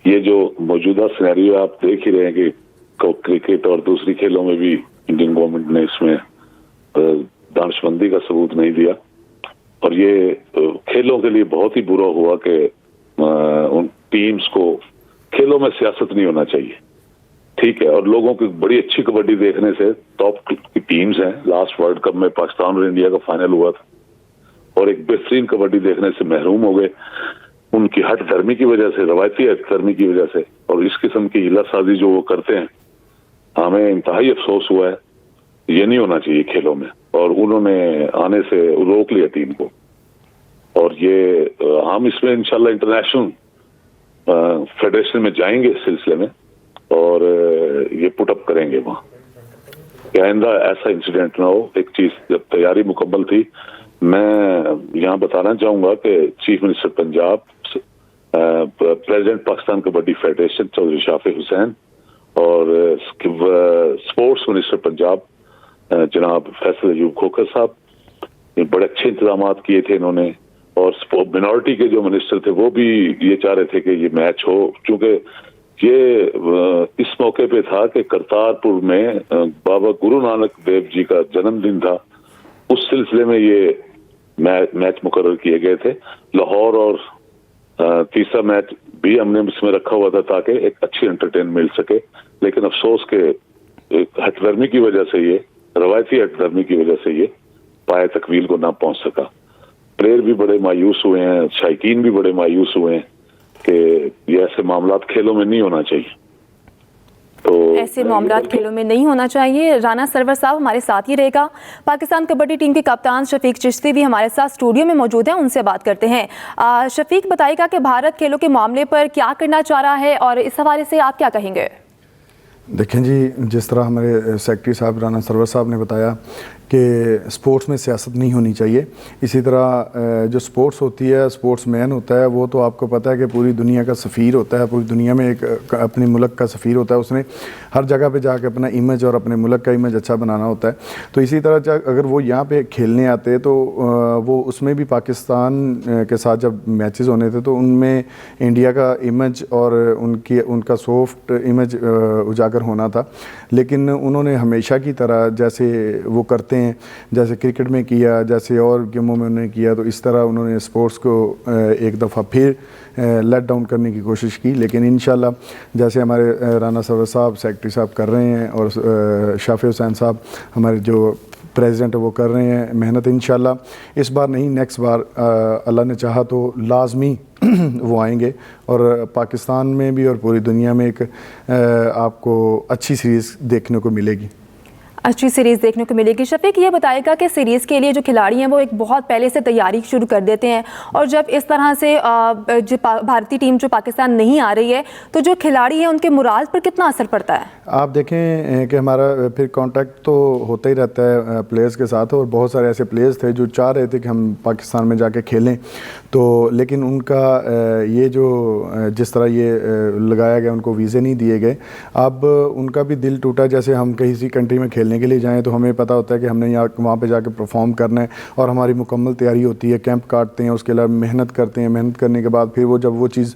یہ جو موجودہ سینیریو آپ دیکھ ہی رہے ہیں کہ کرکٹ اور دوسری کھیلوں میں بھی انڈین گورنمنٹ نے اس میں دانش مندی کا ثبوت نہیں دیا، اور یہ کھیلوں کے لیے بہت ہی برا ہوا کہ ان ٹیمز کو کھیلوں میں سیاست نہیں ہونا چاہیے، ٹھیک ہے، اور لوگوں کی بڑی اچھی کبڈی دیکھنے سے ٹاپ کی ٹیمز ہیں، لاسٹ ورلڈ کپ میں پاکستان اور انڈیا کا فائنل ہوا تھا، اور ایک بہترین کبڈی دیکھنے سے محروم ہو گئے ان کی ہٹ دھرمی کی وجہ سے، روایتی ہٹ دھرمی کی وجہ سے، اور اس قسم کی ہیلا سازی جو وہ کرتے ہیں ہمیں انتہائی افسوس ہوا ہے، یہ نہیں ہونا چاہیے کھیلوں میں، اور انہوں نے آنے سے روک لیا ٹیم کو، اور یہ ہم اس میں انشاءاللہ انٹرنیشنل فیڈریشن میں جائیں گے اس سلسلے میں، اور یہ پٹ اپ کریں گے وہاں کہ آئندہ ایسا انسیڈنٹ نہ ہو۔ ایک چیز جب تیاری مکمل تھی، میں یہاں بتانا چاہوں گا کہ chief minister Punjab, president Pakistan kabaddi federation Chaudhry Shafi Hussain, اور اسپورٹس منسٹر پنجاب جناب فیصل ایوب کھوکھر صاحب، یہ بڑے اچھے انتظامات کیے تھے انہوں نے، اور منورٹی کے جو منسٹر تھے وہ بھی یہ چاہ رہے تھے کہ یہ میچ ہو، چونکہ یہ اس موقع پہ تھا کہ کرتارپور میں بابا گرو نانک دیو جی کا جنم دن تھا، اس سلسلے میں یہ میچ مقرر کیے گئے تھے۔ لاہور اور تیسرا میچ بھی ہم نے اس میں رکھا ہوا تھا تاکہ ایک اچھی انٹرٹین مل سکے، لیکن افسوس کہ ہٹ دھرمی کی وجہ سے، یہ روایتی ہٹ دھرمی کی وجہ سے یہ پائے تکمیل کو نہ پہنچ سکا۔ پلیئر بھی بڑے مایوس ہوئے ہیں، شائقین بھی بڑے مایوس ہوئے ہیں کہ یہ ایسے معاملات کھیلوں میں نہیں ہونا چاہیے، تو ایسے معاملات کھیلوں میں نہیں ہونا چاہیے۔ رانا سرور صاحب ہمارے ساتھ ہی رہے گا۔ پاکستان کبڈی ٹیم کے کپتان شفیق چشتی بھی ہمارے ساتھ اسٹوڈیو میں موجود ہیں، ان سے بات کرتے ہیں۔ شفیق بتائے گا کہ بھارت کھیلوں کے معاملے پر کیا کرنا چاہ رہا ہے، اور اس حوالے سے آپ کیا کہیں گے؟ دیکھیں جی، جس طرح ہمارے سیکرٹری صاحب رانا سرور صاحب نے بتایا کہ سپورٹس میں سیاست نہیں ہونی چاہیے، اسی طرح جو سپورٹس ہوتی ہے، سپورٹس مین ہوتا ہے، وہ تو آپ کو پتہ ہے کہ پوری دنیا کا سفیر ہوتا ہے، پوری دنیا میں ایک اپنے ملک کا سفیر ہوتا ہے، اس نے ہر جگہ پہ جا کے اپنا امیج اور اپنے ملک کا امیج اچھا بنانا ہوتا ہے۔ تو اسی طرح اگر وہ یہاں پہ کھیلنے آتے تو وہ اس میں بھی پاکستان کے ساتھ جب میچز ہونے تھے تو ان میں انڈیا کا امیج اور ان کا سافٹ امیج اجاگر ہونا تھا، لیکن انہوں نے ہمیشہ کی طرح جیسے وہ کرتے ہیں، جیسے کرکٹ میں کیا، جیسے اور گیموں میں انہوں نے کیا، تو اس طرح انہوں نے سپورٹس کو ایک دفعہ پھر لیٹ ڈاؤن کرنے کی کوشش کی، لیکن انشاءاللہ جیسے ہمارے رانا سرور صاحب سیکرٹری صاحب کر رہے ہیں، اور شافی حسین صاحب ہمارے جو پریزیڈنٹ وہ کر رہے ہیں محنت، انشاءاللہ اس بار نہیں نیکسٹ بار اللہ نے چاہا تو لازمی وہ آئیں گے، اور پاکستان میں بھی اور پوری دنیا میں ایک آپ کو اچھی سیریز دیکھنے کو ملے گی، اچھی سیریز دیکھنے کو ملے گی۔ شفیق یہ بتائے گا کہ سیریز کے لیے جو کھلاڑی ہیں وہ ایک بہت پہلے سے تیاری شروع کر دیتے ہیں، اور جب اس طرح سے بھارتی ٹیم جو پاکستان نہیں آ رہی ہے تو جو کھلاڑی ہیں ان کے مورال پر کتنا اثر پڑتا ہے؟ آپ دیکھیں کہ ہمارا پھر کانٹیکٹ تو ہوتا ہی رہتا ہے پلیئرز کے ساتھ، اور بہت سارے ایسے پلیئرز تھے جو چاہ رہے تھے کہ ہم پاکستان میں جا کے کھیلیں، تو لیکن ان کا یہ جو جس طرح یہ لگایا گیا، ان کو ویزے نہیں دیے گئے، اب ان کا بھی دل ٹوٹا۔ جیسے ہم کسی کنٹری میں کھیلنے کے لیے جائیں تو ہمیں پتہ ہوتا ہے کہ ہم نے وہاں پہ جا کے پرفارم کرنا ہے، اور ہماری مکمل تیاری ہوتی ہے، کیمپ کاٹتے ہیں، اس کے علاوہ محنت کرتے ہیں، محنت کرنے کے بعد پھر وہ جب وہ چیز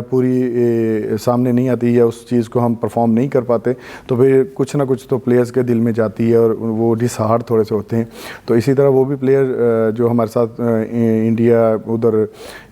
پوری سامنے نہیں آتی یا اس چیز کو ہم پرفارم نہیں کر پاتے تو پھر کچھ نہ کچھ تو پلیئرز کے دل میں جاتی ہے، اور وہ ڈس ہارڈ تھوڑے سے ہوتے ہیں۔ تو اسی طرح وہ بھی پلیئر جو ہمارے ساتھ انڈیا، ادھر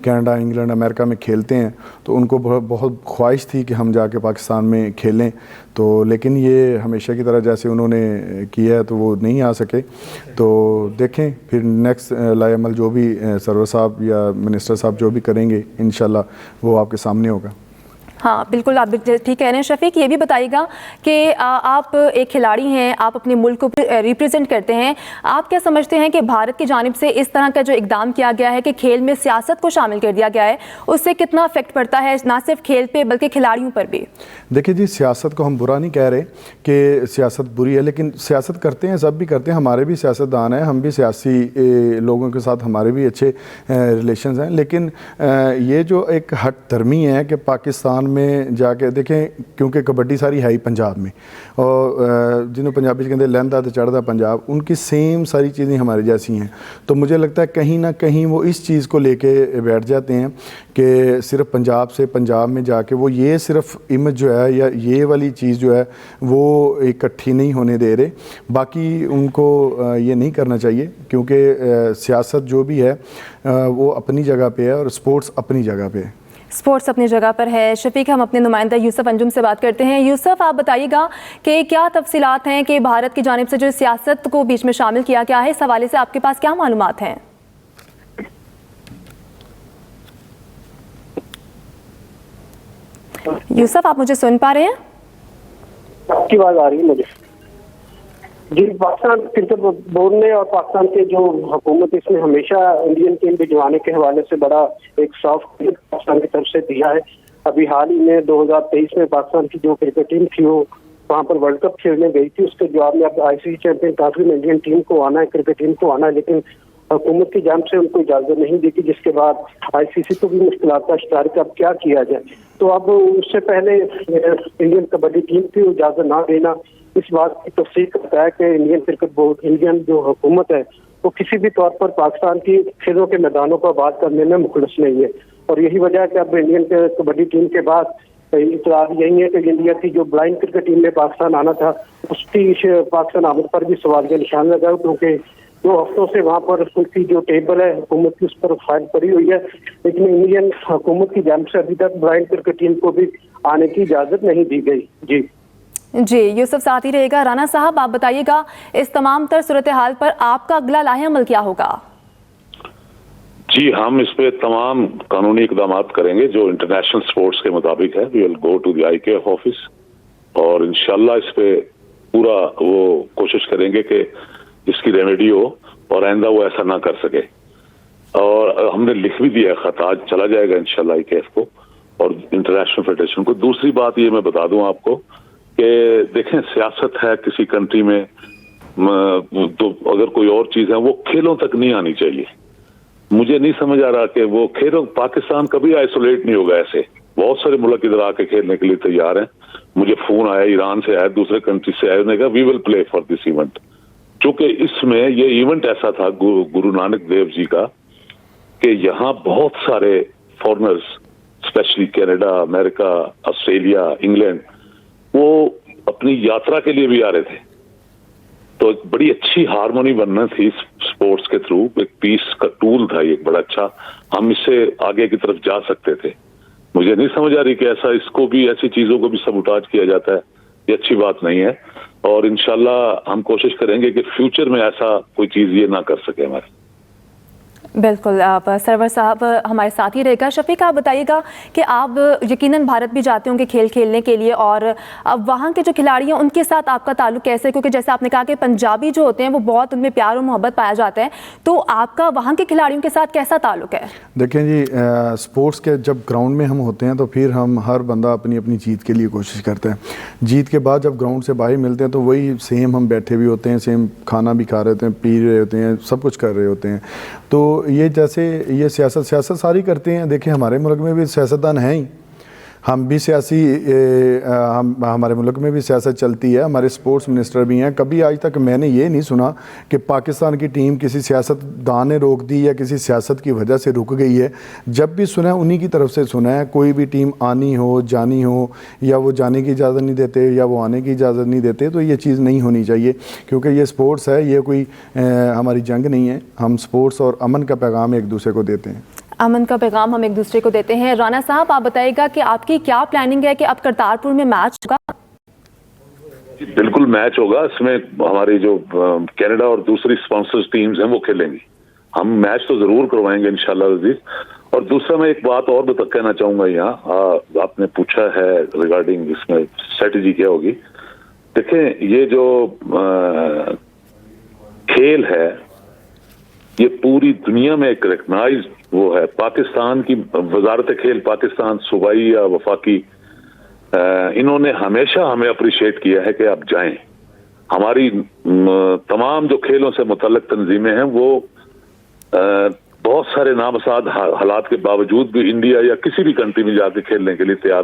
کینیڈا، انگلینڈ، امریکہ میں کھیلتے ہیں، تو ان کو بہت خواہش تھی کہ ہم جا کے پاکستان میں کھیلیں، تو لیکن یہ ہمیشہ کی طرح جیسے انہوں نے کیا ہے تو وہ نہیں آ سکے۔ تو دیکھیں پھر نیکسٹ لائے عمل جو بھی سرور صاحب یا منسٹر صاحب جو بھی کریں گے انشاءاللہ وہ آپ کے سامنے ہوگا۔ ہاں بالکل، آپ ٹھیک کہہ رہے ہیں۔ شفیق یہ بھی بتائیے گا کہ آپ ایک کھلاڑی ہیں، آپ اپنے ملک کو ریپرزینٹ کرتے ہیں، آپ کیا سمجھتے ہیں کہ بھارت کی جانب سے اس طرح کا جو اقدام کیا گیا ہے کہ کھیل میں سیاست کو شامل کر دیا گیا ہے، اس سے کتنا افیکٹ پڑتا ہے نہ صرف کھیل پہ بلکہ کھلاڑیوں پر بھی؟ دیکھیں جی، سیاست کو ہم برا نہیں کہہ رہے کہ سیاست بری ہے، لیکن سیاست کرتے ہیں، سب بھی کرتے ہیں، ہمارے بھی سیاست دان ہیں، ہم بھی سیاسی لوگوں کے ساتھ ہمارے بھی اچھے ریلیشنز ہیں، لیکن یہ جو ایک ہٹ دھرمی ہے کہ پاکستان میں جا کے دیکھیں, کیونکہ کبڈی ساری ہے ہی پنجاب میں, اور جنہوں پنجابی کہتے ہیں لہندا تو چڑھدا پنجاب, ان کی سیم ساری چیزیں ہمارے جیسی ہیں. تو مجھے لگتا ہے کہیں نہ کہیں وہ اس چیز کو لے کے بیٹھ جاتے ہیں کہ صرف پنجاب سے پنجاب میں جا کے وہ یہ صرف امیج جو ہے یا یہ والی چیز جو ہے وہ اکٹھی نہیں ہونے دے رہے. باقی ان کو یہ نہیں کرنا چاہیے, کیونکہ سیاست جو بھی ہے وہ اپنی جگہ پہ ہے اور سپورٹس اپنی جگہ پہ ہے. اسپورٹس اپنی جگہ پر ہے. شفیق, ہم اپنے نمائندہ یوسف انجم سے بات کرتے ہیں. یوسف, آپ بتائیے گا کہ کیا تفصیلات ہیں کہ بھارت کی جانب سے جو سیاست کو بیچ میں شامل کیا گیا ہے, اس حوالے سے آپ کے پاس کیا معلومات ہیں؟ یوسف, آپ مجھے سن پا رہے ہیں؟ آپ کی آواز آ رہی ہے مجھے؟ جی, پاکستان کرکٹ بورڈ نے اور پاکستان کے جو حکومت اس نے ہمیشہ انڈین ٹیم بھجوانے کے حوالے سے بڑا ایک سافٹ پاکستان کی طرف سے دیا ہے. ابھی حال ہی میں 2023 میں پاکستان کی جو کرکٹ ٹیم تھی وہ وہاں پر ورلڈ کپ کھیلنے گئی تھی. اس کے جواب میں اب ICC چیمپئن ٹرافی میں انڈین ٹیم کو آنا ہے, کرکٹ ٹیم کو آنا ہے, لیکن حکومت کی جانب سے ان کو اجازت نہیں دی تھی, جس کے بعد ICC کو بھی مشکلات کا شکار کہ اب کیا کیا جائے. تو اب اس سے پہلے انڈین کبڈی ٹیم کی اجازت نہ دینا اس بات کی تصدیق کرتا ہے کہ انڈین کرکٹ بورڈ, انڈین جو حکومت ہے وہ کسی بھی طور پر پاکستان کی کھیلوں کے میدانوں کو آباد کرنے میں مخلص نہیں ہے. اور یہی وجہ ہے کہ اب انڈین کبڈی ٹیم کے بعد اطلاع یہی ہے کہ انڈیا کی جو بلائنڈ کرکٹ ٹیم میں پاکستان آنا تھا اس کی پاکستان آمد پر بھی سوالیہ نشان لگا, کیونکہ 2 ہفتوں سے وہاں پر ان کی جو ٹیبل ہے حکومت کی اس پر فائل پڑی ہوئی ہے, لیکن انڈین حکومت کی جانب سے ابھی تک بلائنڈ کرکٹ ٹیم کو بھی آنے کی اجازت نہیں دی گئی. جی یوسف, ساتھ ہی رہے گا. رانا صاحب, آپ بتائیے گا اس تمام تر صورتحال پر آپ کا اگلا لاہ عمل کیا ہوگا؟ جی, ہم اس پہ تمام قانونی اقدامات کریں گے جو انٹرنیشنل سپورٹس کے مطابق ہے. We will go to the IKF office اور انشاءاللہ اس پہ پورا وہ کوشش کریں گے کہ اس کی ریمیڈی ہو اور آئندہ وہ ایسا نہ کر سکے. اور ہم نے لکھ بھی دیا خط, آج چلا جائے گا انشاءاللہ IKF کو اور انٹرنیشنل فیڈریشن کو. دوسری بات یہ میں بتا دوں آپ کو کہ دیکھیں, سیاست ہے کسی کنٹری میں تو اگر کوئی اور چیز ہے وہ کھیلوں تک نہیں آنی چاہیے. مجھے نہیں سمجھ آ رہا کہ وہ کھیلوں, پاکستان کبھی آئسولیٹ نہیں ہوگا. ایسے بہت سارے ملک ادھر آ کے کھیلنے کے لیے تیار ہیں. مجھے فون آیا, ایران سے آیا, دوسرے کنٹری سے آیا, انہوں نے کہا وی ول پلے فار دس ایونٹ. چونکہ اس میں یہ ایونٹ ایسا تھا گرو نانک دیو جی کا کہ یہاں بہت سارے فارنرز اسپیشلی کینیڈا, امریکہ, آسٹریلیا, انگلینڈ, وہ اپنی یاترا کے لیے بھی آ رہے تھے. تو ایک بڑی اچھی ہارمونی بننا تھی سپورٹس کے تھرو, ایک پیس کا ٹول تھا یہ بڑا اچھا. ہم اس سے آگے کی طرف جا سکتے تھے. مجھے نہیں سمجھ آ رہی کہ ایسا اس کو بھی, ایسی چیزوں کو بھی سبوٹاج کیا جاتا ہے. یہ اچھی بات نہیں ہے اور انشاءاللہ ہم کوشش کریں گے کہ فیوچر میں ایسا کوئی چیز یہ نہ کر سکے ہمارے. بالکل, آپ سرور صاحب ہمارے ساتھ ہی رہے گا. شفیق, آپ بتائیے گا کہ آپ یقیناً بھارت بھی جاتے ہوں گے کھیل کھیلنے کے لیے, اور وہاں کے جو کھلاڑی ہیں ان کے ساتھ آپ کا تعلق کیسے ہے؟ کیونکہ جیسے آپ نے کہا کہ پنجابی جو ہوتے ہیں وہ بہت ان میں پیار اور محبت پایا جاتا ہے, تو آپ کا وہاں کے کھلاڑیوں کے ساتھ کیسا تعلق ہے؟ دیکھیں جی, سپورٹس کے جب گراؤنڈ میں ہم ہوتے ہیں تو پھر ہم ہر بندہ اپنی اپنی جیت کے لیے کوشش کرتے ہیں. جیت کے بعد جب گراؤنڈ سے باہر ملتے ہیں تو وہی سیم ہم بیٹھے بھی ہوتے ہیں, سیم کھانا بھی کھا رہے ہوتے ہیں, پی رہے ہوتے ہیں, سب کچھ کر رہے ہوتے ہیں. تو یہ جیسے یہ سیاست ساری کرتے ہیں. دیکھیں ہمارے ملک میں بھی سیاستدان ہیں ہی, ہم بھی سیاسی, ہمارے ملک میں بھی سیاست چلتی ہے, ہمارے سپورٹس منسٹر بھی ہیں. کبھی آج تک میں نے یہ نہیں سنا کہ پاکستان کی ٹیم کسی سیاست دان نے روک دی یا کسی سیاست کی وجہ سے رک گئی ہے. جب بھی سنا ہے انہی کی طرف سے سنا ہے. کوئی بھی ٹیم آنی ہو, جانی ہو, یا وہ جانے کی اجازت نہیں دیتے یا وہ آنے کی اجازت نہیں دیتے, تو یہ چیز نہیں ہونی چاہیے, کیونکہ یہ سپورٹس ہے, یہ کوئی ہماری جنگ نہیں ہے. ہم سپورٹس اور امن کا پیغام ایک دوسرے کو دیتے ہیں. امن کا پیغام ہم ایک دوسرے کو دیتے ہیں. رانا صاحب, آپ بتائیے گا کہ آپ کی کیا پلاننگ ہے کہ اب کرتارپور میں میچ ہوگا؟ بالکل میچ ہوگا. اس میں ہماری جو کینیڈا اور دوسری اسپانسر ٹیمز ہیں وہ کھیلیں گی. ہم میچ تو ضرور کروائیں گے انشاءاللہ عزیز. اور دوسرا میں ایک بات اور کہنا چاہوں گا, یہاں آپ نے پوچھا ہے ریگارڈنگ اس میں اسٹریٹجی کیا ہوگی. دیکھیں یہ جو کھیل ہے یہ پوری دنیا میں ایک ریکگنائز وہ ہے. پاکستان کی وزارت کھیل پاکستان صوبائی یا وفاقی, انہوں نے ہمیشہ ہمیں اپریشیٹ کیا ہے کہ آپ جائیں. ہماری تمام جو کھیلوں سے متعلق تنظیمیں ہیں وہ بہت سارے نامساعد حالات کے باوجود بھی انڈیا یا کسی بھی کنٹری میں جا کے کھیلنے کے لیے تیار